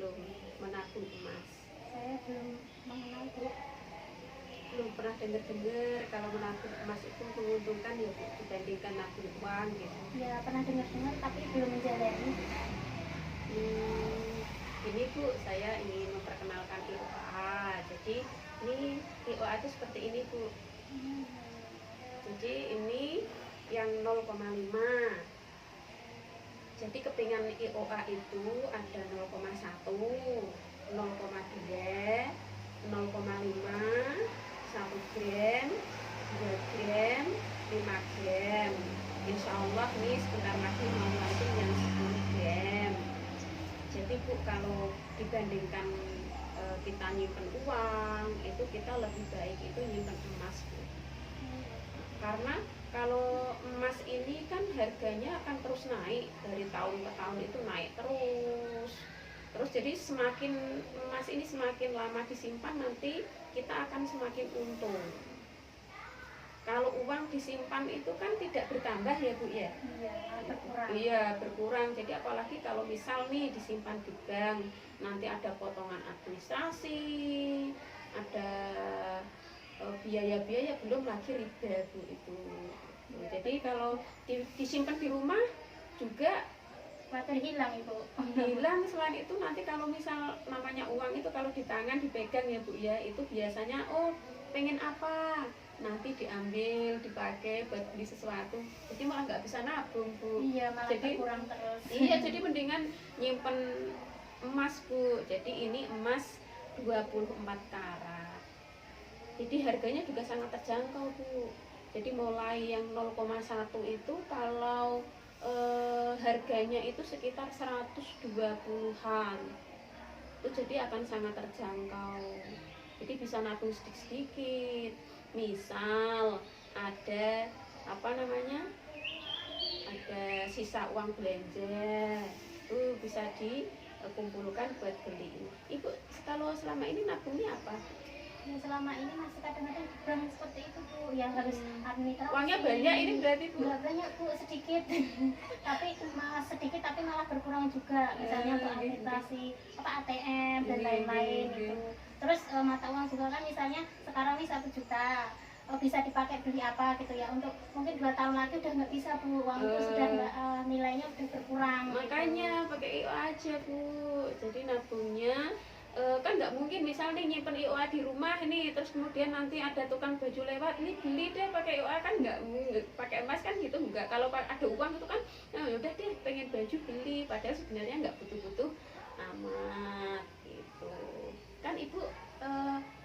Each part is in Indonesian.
belum menabung emas? Saya belum mengenal Bu. Belum pernah dengar kalau menabung emas itu menguntungkan ya Bu, dibandingkan nabung uang gitu. Ya pernah dengar tapi belum menjalani. Ini Bu, saya ingin memperkenalkan IOA. Jadi ini IOA itu seperti ini Bu. Jadi ini yang 0,5. Jadi kepingan IOA itu ada 0,1, 0,2, 0,5, 1 gram, 2 gram, 5 gram. Insya Allah nih sebentar lagi mau launching yang 10 gram. Jadi Bu, kalau dibandingkan kita nyimpen uang, itu kita lebih baik itu nyimpen emas Bu. Karena kalau emas ini kan harganya akan terus naik, dari tahun ke tahun itu naik terus jadi semakin emas ini semakin lama disimpan, nanti kita akan semakin untung. Kalau uang disimpan itu kan tidak bertambah ya Bu ya? Iya, berkurang. Iya, berkurang. Jadi apalagi kalau misal nih disimpan di bank, nanti ada potongan administrasi, ada biaya-biaya, belum lagi riba Bu itu. Jadi kalau disimpan di rumah juga khawatir hilang itu. Hilang. Selain itu nanti kalau misal namanya uang itu kalau di tangan dipegang ya Bu ya, itu biasanya pengen apa, nanti diambil dipakai buat beli sesuatu, jadi malah nggak bisa nabung Bu. Iya, malah jadi kurang terus. Iya, jadi mendingan nyimpen emas Bu. Jadi ini emas 24 karat, jadi harganya juga sangat terjangkau Bu. Jadi mulai yang 0,1 itu kalau harganya itu sekitar 120-an, itu jadi akan sangat terjangkau. Jadi bisa nabung sedikit-sedikit. Misal ada ada sisa uang belanja, itu bisa dikumpulkan buat beli. Ibu kalau selama ini nabungnya apa? Ya, selama ini masih kadang-kadang kurang seperti itu Bu, yang harus administrasi. Uangnya banyak ini berarti Bu? Nggak banyak Bu, sedikit. Tapi malah sedikit tapi malah berkurang juga. Misalnya untuk administrasi ATM dan lain-lain gitu. Terus mata uang juga kan, misalnya sekarang ini 1 juta, bisa dipakai beli apa gitu ya. Untuk mungkin 2 tahun lagi udah nggak bisa Bu, uang itu sudah nilainya udah berkurang. Makanya gitu. pakai IO aja Bu. Jadi nabungnya kan nggak mungkin misalnya nyimpen IOA di rumah ini, terus kemudian nanti ada tukang baju lewat, ini beli deh pakai IOA, kan nggak pakai emas kan gitu. Nggak, kalau ada uang itu kan udah deh pengen baju beli, padahal sebenarnya nggak butuh-butuh amat gitu kan. Ibu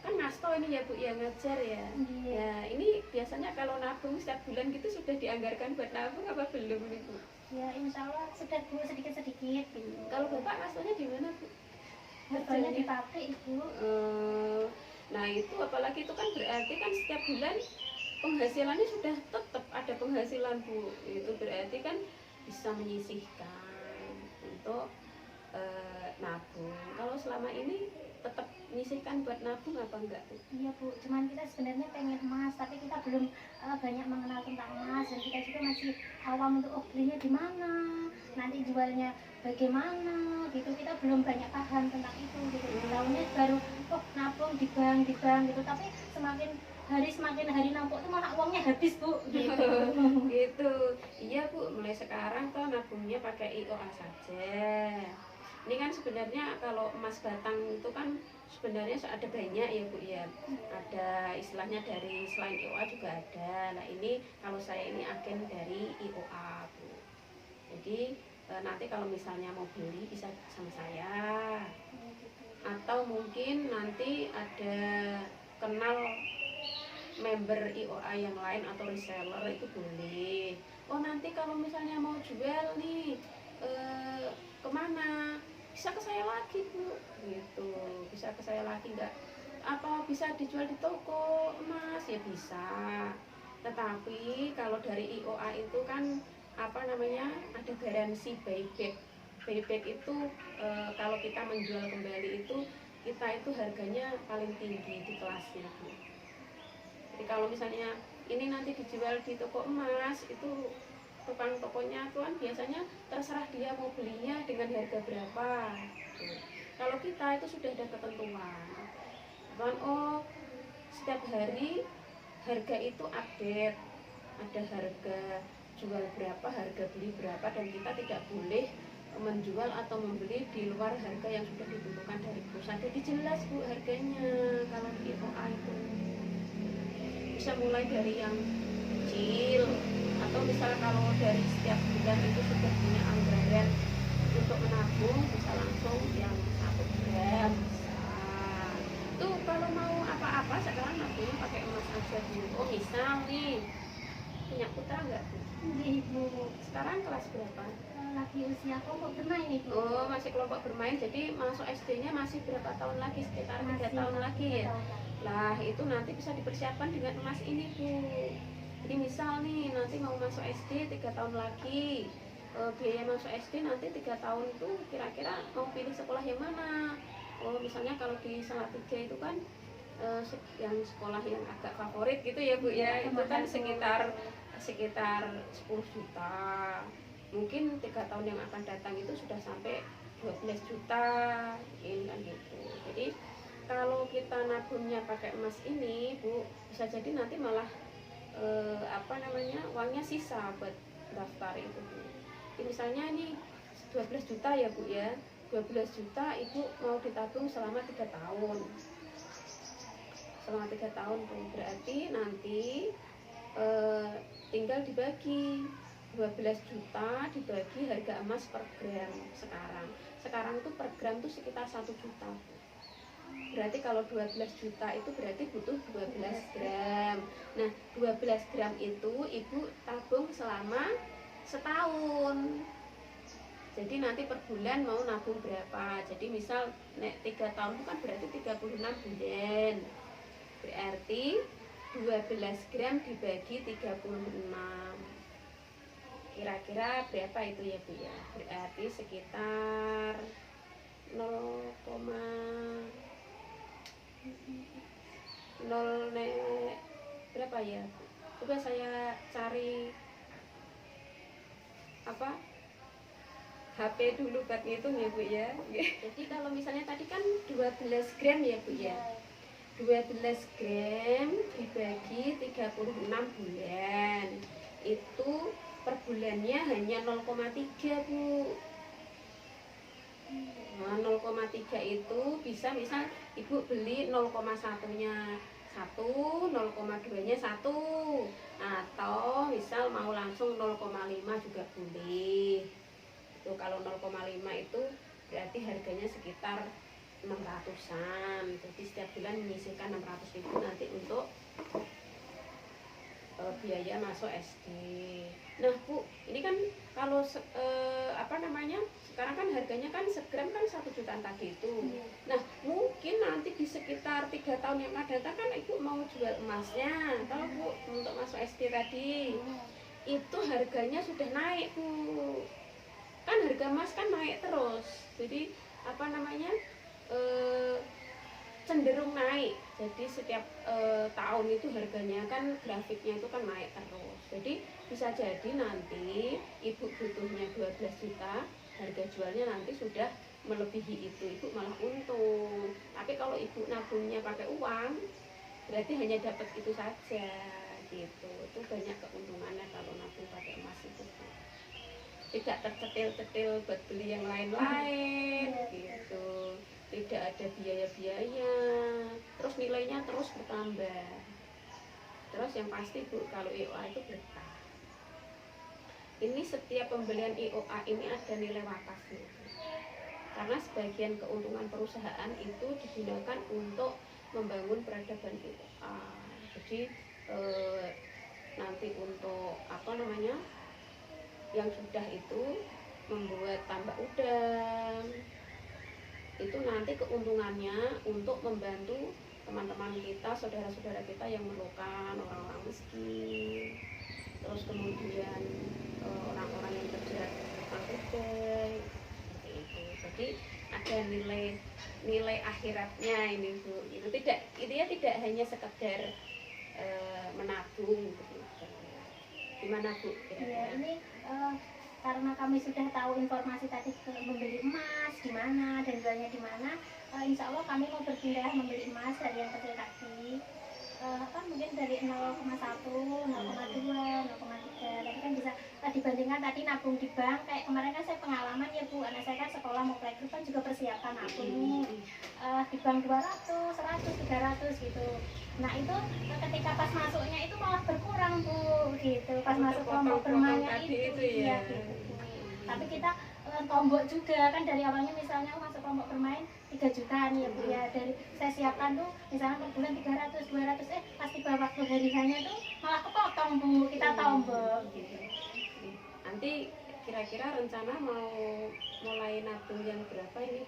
kan ngasto ini ya Bu, ya ngajar ya. Ya ini biasanya kalau nabung setiap bulan gitu sudah dianggarkan buat nabung apa belum nih Bu? Ya insya Allah sudah Bu, sedikit-sedikit. Kalau Bapak ngastonya di mana Bu? Harganya di pabrik Ibu. Nah itu apalagi itu kan berarti kan setiap bulan penghasilannya sudah tetap ada penghasilan Bu. Itu berarti kan bisa menyisihkan untuk nabung. Kalau selama ini tetap menyisihkan buat nabung apa enggak Bu? Iya Bu, cuman kita sebenarnya pengen emas, tapi kita belum banyak mengenal tentang emas, dan kita juga masih awam untuk belinya di mana, nanti jualnya bagaimana gitu. Kita belum banyak paham tentang itu gitu. Tahunya baru nabung di bank gitu, tapi semakin hari nampuk tuh malah uangnya habis Bu gitu. Gitu. Iya Bu, mulai sekarang tuh nabungnya pakai IOA saja. Ini kan sebenarnya kalau emas batang itu kan sebenarnya ada banyak ya Bu ya. Ada istilahnya dari selain IOA juga ada. Nah ini kalau saya ini agen dari IOA Bu. Jadi nanti kalau misalnya mau beli bisa sama saya. Atau mungkin nanti ada kenal member IOA yang lain atau reseller itu boleh. Nanti kalau misalnya mau jual nih kemana, bisa ke saya lagi Bu gitu. Bisa ke saya lagi, nggak apa bisa dijual di toko emas ya bisa. Tetapi kalau dari IOA itu kan ada garansi buyback. Buyback itu kalau kita menjual kembali itu kita itu harganya paling tinggi di kelasnya Bu. Jadi kalau misalnya ini nanti dijual di toko emas, itu tukang tokonya tuh kan biasanya terserah dia mau belinya dengan harga berapa. Kalau kita itu sudah ada ketentuan, kan, oh setiap hari harga itu update, ada harga jual berapa, harga beli berapa, dan kita tidak boleh menjual atau membeli di luar harga yang sudah ditentukan dari perusahaan. Jadi jelas Bu harganya kalau di IOA itu. Bisa mulai dari yang kecil, atau misalnya kalau dari setiap bulan itu sudah punya anggaran untuk menabung, bisa langsung yang 1 gram bisa. Tuh kalau mau apa-apa sekarang nabungnya pakai emas aja dulu. Oh misal nih punya putra enggak Bu? Ibu Sekarang kelas berapa? lagi usia kelompok bermain Ibu. Oh masih kelompok bermain, jadi masuk SD-nya masih berapa tahun lagi? Sekitar 3 Masih tahun lagi ya. 3 tahun lagi. Lah itu nanti bisa dipersiapkan dengan emas ini Bu. Jadi misal nih nanti mau masuk SD 3 tahun lagi, biaya masuk SD nanti 3 tahun itu kira-kira mau pilih sekolah yang mana? Oh misalnya kalau di Salatiga itu kan yang sekolah yang agak favorit gitu ya Bu ya, itu kan sekitar 10 juta. Mungkin 3 tahun yang akan datang itu sudah sampai 12 juta ini kan gitu. Jadi kalau kita nabungnya pakai emas ini Bu, bisa jadi nanti malah uangnya sisa buat daftar itu Bu. Jadi misalnya ini 12 juta ya Bu ya, 12 juta Ibu mau ditabung selama 3 tahun. Selama 3 tahun Bu, berarti nanti tinggal dibagi 12 juta dibagi harga emas per gram sekarang itu per gram itu sekitar 1 juta. Berarti kalau 12 juta itu berarti butuh 12 gram. Nah 12 gram itu Ibu tabung selama setahun. Jadi nanti per bulan mau nabung berapa. Jadi misal 3 tahun itu kan berarti 36 bulan. Berarti 12 gram dibagi 36, kira-kira berapa itu ya Bu ya? Berarti sekitar 0,0 berapa ya? Coba saya cari HP dulu buat ngitung ya Bu ya. Jadi kalau misalnya tadi kan 12 gram ya Bu ya, 12 gram dibagi 36 bulan itu per bulannya hanya 0,3 Bu. Nah 0,3 itu bisa misal Ibu beli 0,1-nya 1, 0,2-nya 1, atau misal mau langsung 0,5 juga boleh. Itu kalau 0,5 itu berarti harganya sekitar 600-an. Jadi setiap bulan menyisihkan 600.000 nanti untuk biaya masuk SD. Nah Bu, ini kan kalau sekarang kan harganya kan segram kan 1 jutaan tadi itu. Nah mungkin nanti di sekitar 3 tahun yang akan datang kan Ibu mau jual emasnya. Kalau Bu untuk masuk SD tadi itu harganya sudah naik Bu. Kan harga emas kan naik terus. Jadi cenderung naik. Jadi setiap tahun itu harganya kan grafiknya itu kan naik terus. Jadi bisa jadi nanti Ibu butuhnya 12 juta, harga jualnya nanti sudah melebihi itu, Ibu malah untung. Tapi kalau Ibu nabungnya pakai uang, berarti hanya dapat itu saja gitu. Itu banyak keuntungannya kalau nabung pakai emas itu. Tidak tercetil-cetil buat beli yang lain-lain gitu. Tidak ada biaya-biaya, terus nilainya terus bertambah. Terus yang pasti Bu, kalau IOA itu berkah. Ini setiap pembelian IOA ini ada nilai wakafnya. Karena sebagian keuntungan perusahaan itu digunakan untuk membangun peradaban IOA. Jadi nanti untuk yang sudah itu membuat tambak udang, itu nanti keuntungannya untuk membantu teman-teman kita, saudara-saudara kita yang memerlukan, orang-orang miskin, terus kemudian orang-orang yang kerja langkudai seperti itu. Jadi ada nilai akhiratnya ini Bu. Itu tidak hanya sekedar menabung gitu. Gimana Bu? Ya, ini karena kami sudah tahu informasi tadi membeli emas di mana dan jualnya di mana, insya Allah kami mau berpindah membeli emas dari yang kecil tadi. Kan mungkin dari 0,1, 0,2, 0,3, tapi kan bisa dibandingkan tadi nabung di bank. Kayak kemarin kan saya pengalaman ya Bu, anak saya kan sekolah mau playgroup kan juga persiapan nabung nih, di bank 200, 100, 300 gitu. Nah itu ketika pas masuknya itu malah berkurang Bu, gitu pas masuk kelompok bermainnya itu ya gitu. Tapi kita tombok juga kan dari awalnya, misalnya masuk kelompok bermain 3 juta nih ya Bu ya, dari saya siapkan tuh misalnya per bulan 300, 200, pas tiba waktu hari hanya tuh malah kepotong Bu, kita tombok gitu. Nanti kira-kira rencana mau mulai nabung yang berapa ini?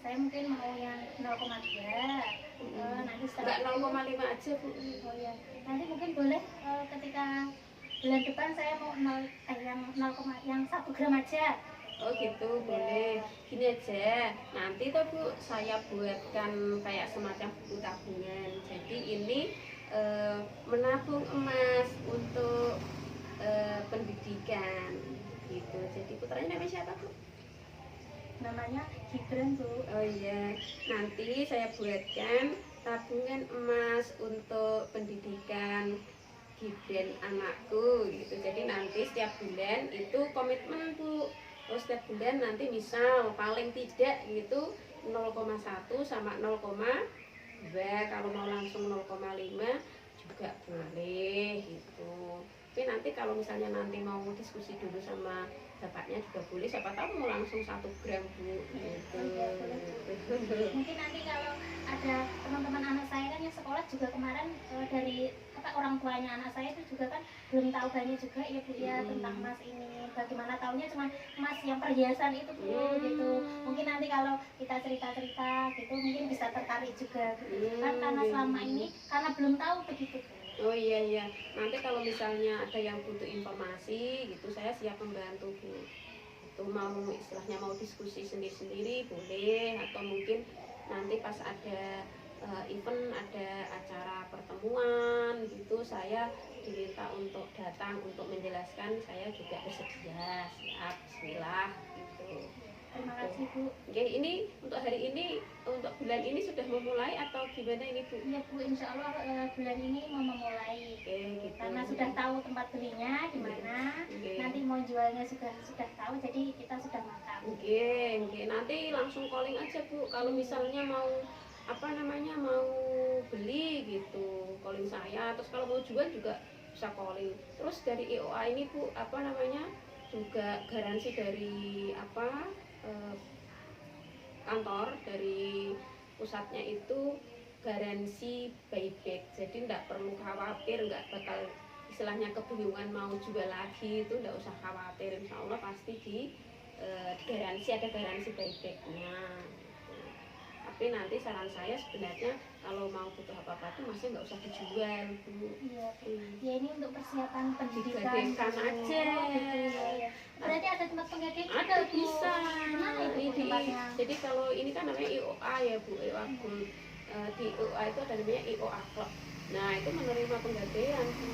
Saya mungkin mau yang 0,3, nanti Enggak 0,5 aja Bu. Oh ya, nanti mungkin boleh ketika bulan depan saya mau yang 0, yang 1 gram aja. Oh gitu, boleh. Gini aja, nanti tuh Bu saya buatkan kayak semacam buku tabungan. Jadi ini menabung emas untuk pendidikan gitu. Jadi putranya namanya siapa Bu? Namanya Gibran Bu. Oh iya, nanti saya buatkan tabungan emas untuk pendidikan Gibran anakku gitu. Jadi nanti setiap bulan itu komitmen Bu. Terus setiap bulan nanti misal paling tidak gitu 0,1 sama 0,2, kalau mau langsung 0,5 juga boleh gitu. Tapi nanti kalau misalnya nanti mau diskusi dulu sama bapaknya juga boleh, siapa tahu mau langsung 1 gram Bu gitu. Mungkin nanti kalau ada teman-teman anak saya kan yang sekolah juga kemarin, dari orang tuanya anak saya itu juga kan belum tahu banyak juga ya Bu ya tentang emas ini. Bagaimana taunya cuma emas yang perhiasan itu Bu gitu. Mungkin nanti kalau kita cerita-cerita gitu mungkin bisa tertarik juga gitu. Kan karena selama ini karena belum tahu begitu Bu. Oh iya, nanti kalau misalnya ada yang butuh informasi gitu saya siap membantu Bu. Itu mau istilahnya mau diskusi sendiri-sendiri boleh, atau mungkin nanti pas ada event, ada acara pertemuan gitu saya diminta untuk datang untuk menjelaskan, saya juga bersedia, siap, bismillah gitu. Terima kasih Bu. Oke, ini untuk hari ini, untuk bulan ini sudah memulai atau gimana ini Bu? Iya Bu, insya Allah bulan ini mau memulai. Oke, gitu. Karena sudah tahu tempat belinya di mana, nanti mau jualnya sudah tahu, jadi kita sudah makan. Oke, nanti langsung calling aja Bu. Kalau misalnya mau mau beli gitu, calling saya. Terus kalau mau jual juga bisa calling. Terus dari IOA ini Bu, juga garansi dari kantor dari pusatnya itu garansi buyback, jadi tidak perlu khawatir, nggak bakal istilahnya kebingungan mau jual lagi, itu tidak usah khawatir, insya Allah pasti garansi, ada garansi buybacknya. Tapi nanti saran saya sebenarnya kalau mau butuh apa-apa tuh masih nggak usah dijual Bu. Iya, ya ini untuk persiapan pendidikan Digadekan aja. Ya. Berarti ada tempat penggadean Ada juga, Bu. bisa. Mana itu tempatnya? Jadi kalau ini kan namanya IOA ya Bu, IOA Gold. Di IOA itu ada namanya IOA Club. Nah itu menerima penggadean Bu.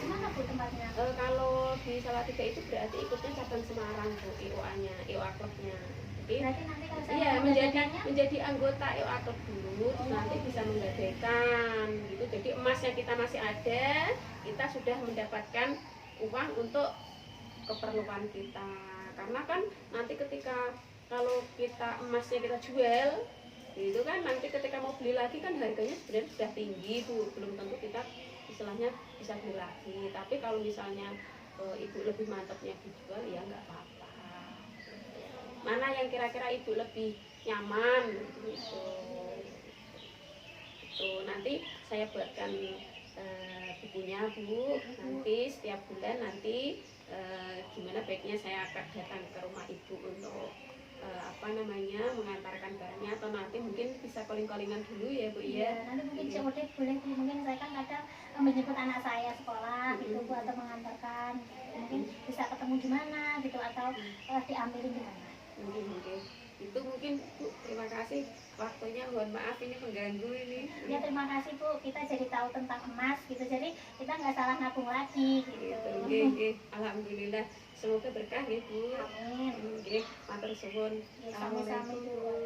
Mana Bu tempatnya? Kalau di Salatiga itu berarti ikutnya cabang Semarang Bu, IOA-nya, IOA Club-nya. Berarti nanti kalau saya Iya, mau menggadekannya, menjadi anggota IOA Club dulu, terus nanti bisa menggadaikan gitu. Jadi emasnya kita masih ada, kita sudah mendapatkan uang untuk keperluan kita. Karena kan nanti ketika kalau kita emasnya kita jual, itu kan nanti ketika mau beli lagi kan harganya sebenarnya sudah tinggi Bu, belum tentu kita istilahnya bisa beli lagi. Tapi kalau misalnya Ibu lebih mantapnya dijual ya nggak apa-apa. Mana yang kira-kira Ibu lebih nyaman gitu. Nanti saya buatkan bukunya Bu. Nanti setiap bulan nanti gimana baiknya saya akan datang ke rumah Ibu untuk mengantarkan barangnya, atau nanti mungkin bisa calling-callingan dulu ya Bu ya. Nanti mungkin COD boleh Bu, mungkin saya kan kadang menjemput anak saya sekolah gitu Bu, atau mengantarkan gitu. Mungkin bisa ketemu di mana gitu, atau diambilin di mana. Mungkin Itu mungkin Bu, terima kasih waktunya, mohon maaf ini mengganggu ini. Ya terima kasih Bu, kita jadi tahu tentang emas gitu, jadi kita nggak salah nabung lagi gitu. Gitu, nggih, nggih. Alhamdulillah, semoga berkah nggih Bu. Amin. Nggih, matur suwun. Ya, sama-sama Bu. Assalamualaikum.